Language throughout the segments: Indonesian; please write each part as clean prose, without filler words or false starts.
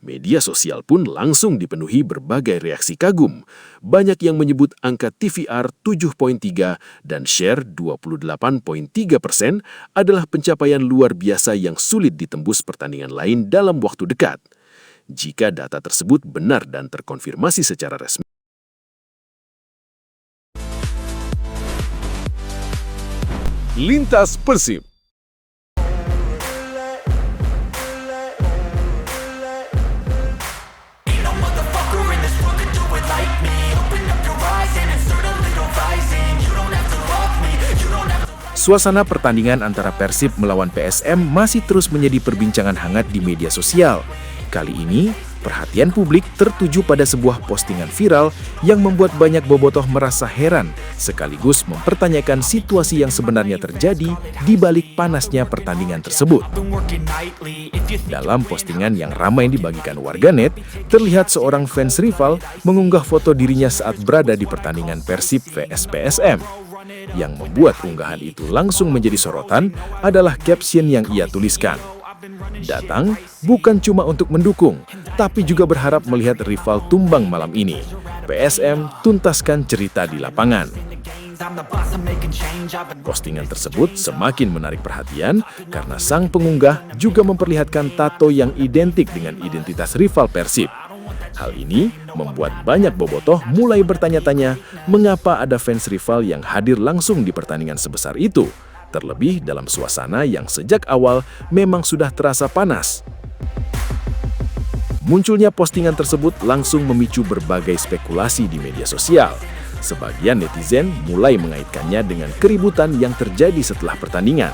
Media sosial pun langsung dipenuhi berbagai reaksi kagum. Banyak yang menyebut angka TVR 7,3 dan share 28,3% adalah pencapaian luar biasa yang sulit ditembus pertandingan lain dalam waktu dekat. Jika data tersebut benar dan terkonfirmasi secara resmi, Lintas Persib. Suasana pertandingan antara Persib melawan PSM masih terus menjadi perbincangan hangat di media sosial. Kali ini, perhatian publik tertuju pada sebuah postingan viral yang membuat banyak bobotoh merasa heran, sekaligus mempertanyakan situasi yang sebenarnya terjadi di balik panasnya pertandingan tersebut. Dalam postingan yang ramai dibagikan warganet, terlihat seorang fans rival mengunggah foto dirinya saat berada di pertandingan Persib vs PSM. Yang membuat unggahan itu langsung menjadi sorotan adalah caption yang ia tuliskan. Datang bukan cuma untuk mendukung, tapi juga berharap melihat rival tumbang malam ini. PSM tuntaskan cerita di lapangan. Postingan tersebut semakin menarik perhatian karena sang pengunggah juga memperlihatkan tato yang identik dengan identitas rival Persib. Hal ini membuat banyak bobotoh mulai bertanya-tanya mengapa ada fans rival yang hadir langsung di pertandingan sebesar itu, terlebih dalam suasana yang sejak awal memang sudah terasa panas. Munculnya postingan tersebut langsung memicu berbagai spekulasi di media sosial. Sebagian netizen mulai mengaitkannya dengan keributan yang terjadi setelah pertandingan.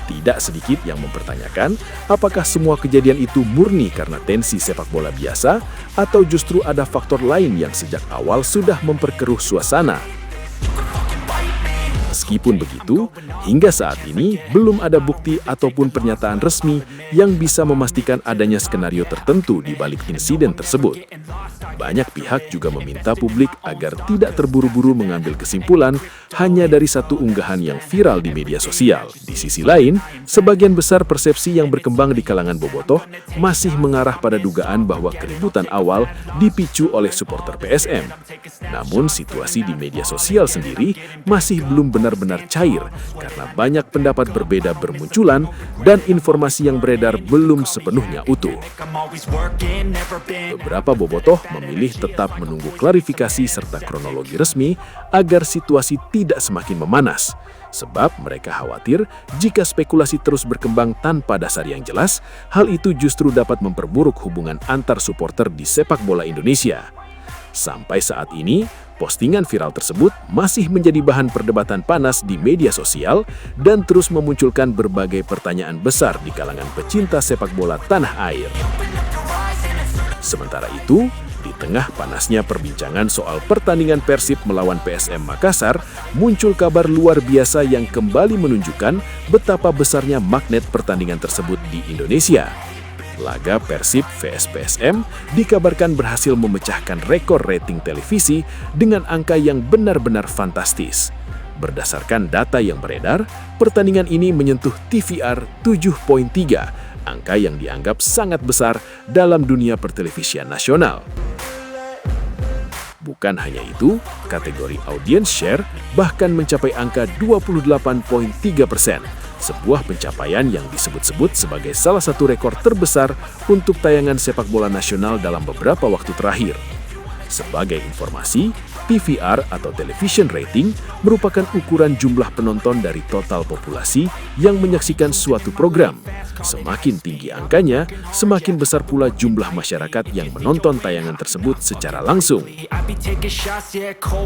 Tidak sedikit yang mempertanyakan apakah semua kejadian itu murni karena tensi sepak bola biasa atau justru ada faktor lain yang sejak awal sudah memperkeruh suasana. Meskipun begitu, hingga saat ini belum ada bukti ataupun pernyataan resmi yang bisa memastikan adanya skenario tertentu di balik insiden tersebut. Banyak pihak juga meminta publik agar tidak terburu-buru mengambil kesimpulan hanya dari satu unggahan yang viral di media sosial. Di sisi lain, sebagian besar persepsi yang berkembang di kalangan bobotoh masih mengarah pada dugaan bahwa keributan awal dipicu oleh supporter PSM. Namun situasi di media sosial sendiri masih belum benar-benar cair karena banyak pendapat berbeda bermunculan dan informasi yang beredar belum sepenuhnya utuh. Beberapa bobotoh memilih tetap menunggu klarifikasi serta kronologi resmi agar situasi tidak semakin memanas. Sebab mereka khawatir jika spekulasi terus berkembang tanpa dasar yang jelas, hal itu justru dapat memperburuk hubungan antar supporter di sepak bola Indonesia. Sampai saat ini, postingan viral tersebut masih menjadi bahan perdebatan panas di media sosial dan terus memunculkan berbagai pertanyaan besar di kalangan pecinta sepak bola tanah air. Sementara itu, di tengah panasnya perbincangan soal pertandingan Persib melawan PSM Makassar, muncul kabar luar biasa yang kembali menunjukkan betapa besarnya magnet pertandingan tersebut di Indonesia. Laga Persib vs PSM dikabarkan berhasil memecahkan rekor rating televisi dengan angka yang benar-benar fantastis. Berdasarkan data yang beredar, pertandingan ini menyentuh TVR 7,3, angka yang dianggap sangat besar dalam dunia pertelevisian nasional. Bukan hanya itu, kategori audience share bahkan mencapai angka 28,3%, sebuah pencapaian yang disebut-sebut sebagai salah satu rekor terbesar untuk tayangan sepak bola nasional dalam beberapa waktu terakhir. Sebagai informasi, TVR atau television rating merupakan ukuran jumlah penonton dari total populasi yang menyaksikan suatu program. Semakin tinggi angkanya, semakin besar pula jumlah masyarakat yang menonton tayangan tersebut secara langsung.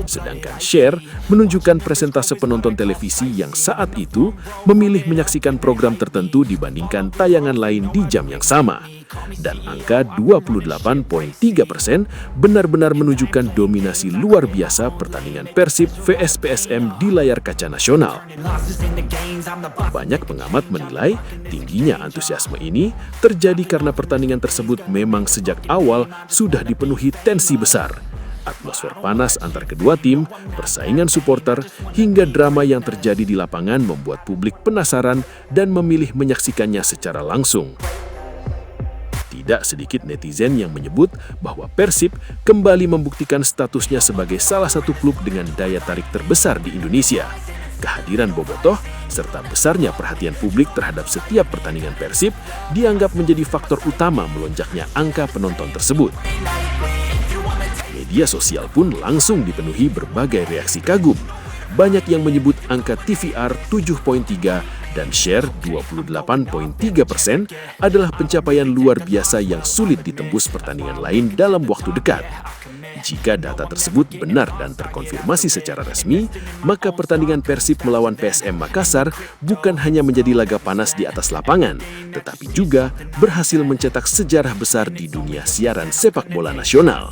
Sedangkan share menunjukkan persentase penonton televisi yang saat itu memilih menyaksikan program tertentu dibandingkan tayangan lain di jam yang sama. Dan angka 28,3% benar-benar menunjukkan dominasi luar biasa pertandingan Persib vs PSM di layar kaca nasional. Banyak pengamat menilai tingginya antusiasme ini terjadi karena pertandingan tersebut memang sejak awal sudah dipenuhi tensi besar. Atmosfer panas antar kedua tim, persaingan supporter, hingga drama yang terjadi di lapangan membuat publik penasaran dan memilih menyaksikannya secara langsung. Tidak sedikit netizen yang menyebut bahwa Persib kembali membuktikan statusnya sebagai salah satu klub dengan daya tarik terbesar di Indonesia. Kehadiran Bobotoh serta besarnya perhatian publik terhadap setiap pertandingan Persib dianggap menjadi faktor utama melonjaknya angka penonton tersebut. Media sosial pun langsung dipenuhi berbagai reaksi kagum. Banyak yang menyebut angka TVR 7.3 dan share 28.3% adalah pencapaian luar biasa yang sulit ditembus pertandingan lain dalam waktu dekat. Jika data tersebut benar dan terkonfirmasi secara resmi, maka pertandingan Persib melawan PSM Makassar bukan hanya menjadi laga panas di atas lapangan, tetapi juga berhasil mencetak sejarah besar di dunia siaran sepak bola nasional.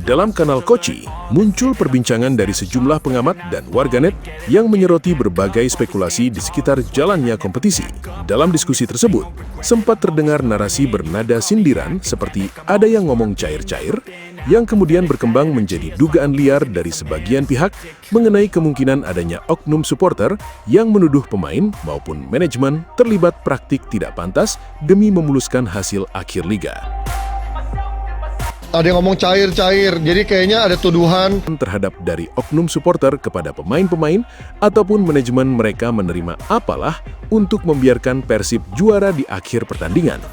Dalam kanal Koci, muncul perbincangan dari sejumlah pengamat dan warganet yang menyoroti berbagai spekulasi di sekitar jalannya kompetisi. Dalam diskusi tersebut, sempat terdengar narasi bernada sindiran seperti ada yang ngomong cair-cair, yang kemudian berkembang menjadi dugaan liar dari sebagian pihak mengenai kemungkinan adanya oknum supporter yang menuduh pemain maupun manajemen terlibat praktik tidak pantas demi memuluskan hasil akhir liga. Ada yang ngomong cair-cair, jadi kayaknya ada tuduhan Terhadap dari oknum supporter kepada pemain-pemain ataupun manajemen mereka menerima apalah untuk membiarkan Persib juara di akhir pertandingan.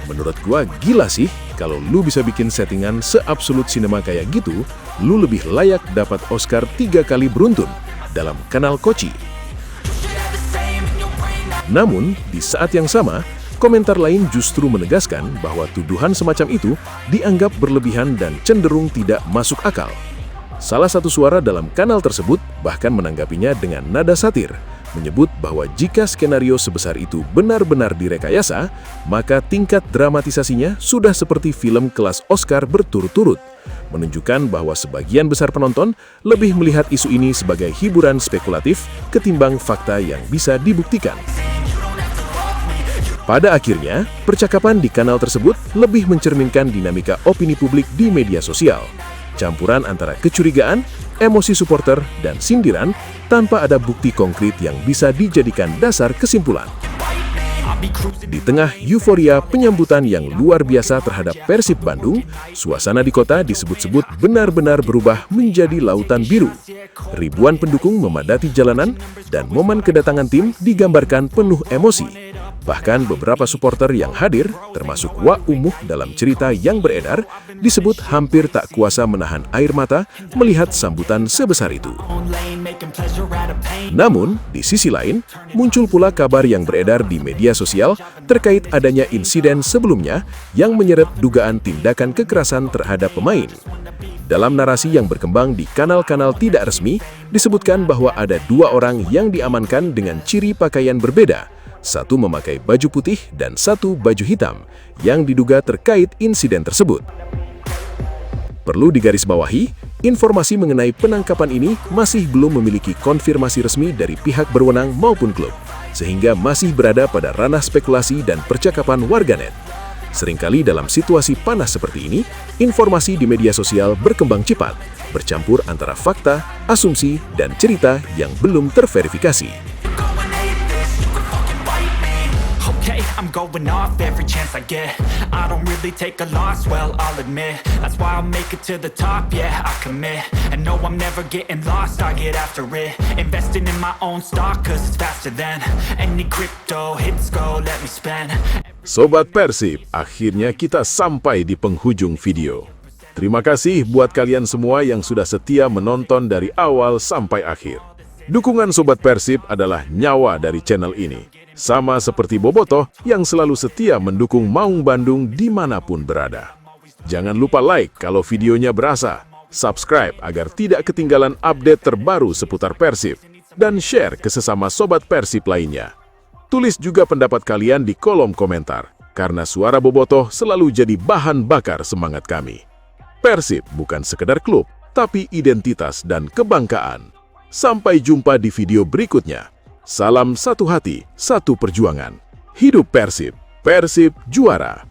Menurut gua gila sih, kalau lu bisa bikin settingan se-absolut sinema kayak gitu, lu lebih layak dapat Oscar 3 kali beruntun dalam kanal Koci. Namun, di saat yang sama, komentar lain justru menegaskan bahwa tuduhan semacam itu dianggap berlebihan dan cenderung tidak masuk akal. Salah satu suara dalam kanal tersebut bahkan menanggapinya dengan nada satir, menyebut bahwa jika skenario sebesar itu benar-benar direkayasa, maka tingkat dramatisasinya sudah seperti film kelas Oscar berturut-turut, menunjukkan bahwa sebagian besar penonton lebih melihat isu ini sebagai hiburan spekulatif ketimbang fakta yang bisa dibuktikan. Pada akhirnya, percakapan di kanal tersebut lebih mencerminkan dinamika opini publik di media sosial. Campuran antara kecurigaan, emosi supporter, dan sindiran tanpa ada bukti konkret yang bisa dijadikan dasar kesimpulan. Di tengah euforia penyambutan yang luar biasa terhadap Persib Bandung, suasana di kota disebut-sebut benar-benar berubah menjadi lautan biru. Ribuan pendukung memadati jalanan dan momen kedatangan tim digambarkan penuh emosi. Bahkan beberapa supporter yang hadir, termasuk Wak Umuh dalam cerita yang beredar, disebut hampir tak kuasa menahan air mata melihat sambutan sebesar itu. Namun, di sisi lain, muncul pula kabar yang beredar di media sosial terkait adanya insiden sebelumnya yang menyeret dugaan tindakan kekerasan terhadap pemain. Dalam narasi yang berkembang di kanal-kanal tidak resmi, disebutkan bahwa ada 2 orang yang diamankan dengan ciri pakaian berbeda. Satu memakai baju putih dan satu baju hitam, yang diduga terkait insiden tersebut. Perlu digarisbawahi, informasi mengenai penangkapan ini masih belum memiliki konfirmasi resmi dari pihak berwenang maupun klub, sehingga masih berada pada ranah spekulasi dan percakapan warganet. Seringkali dalam situasi panas seperti ini, informasi di media sosial berkembang cepat, bercampur antara fakta, asumsi, dan cerita yang belum terverifikasi. I'm going off every chance I get. I don't really take a loss, well, I'll admit. That's why I'll make it to the top, yeah, I commit. And no, I'm never getting lost, I get after it. Investing in my own stock, cause it's faster than any crypto hits go, let me spend. Sobat Persib, akhirnya kita sampai di penghujung video. Terima kasih buat kalian semua yang sudah setia menonton dari awal sampai akhir. Dukungan Sobat Persib adalah nyawa dari channel ini. Sama seperti Bobotoh yang selalu setia mendukung Maung Bandung dimanapun berada. Jangan lupa like kalau videonya berasa, subscribe agar tidak ketinggalan update terbaru seputar Persib, dan share ke sesama Sobat Persib lainnya. Tulis juga pendapat kalian di kolom komentar, karena suara Bobotoh selalu jadi bahan bakar semangat kami. Persib bukan sekedar klub, tapi identitas dan kebanggaan. Sampai jumpa di video berikutnya. Salam satu hati, satu perjuangan. Hidup Persib, Persib juara!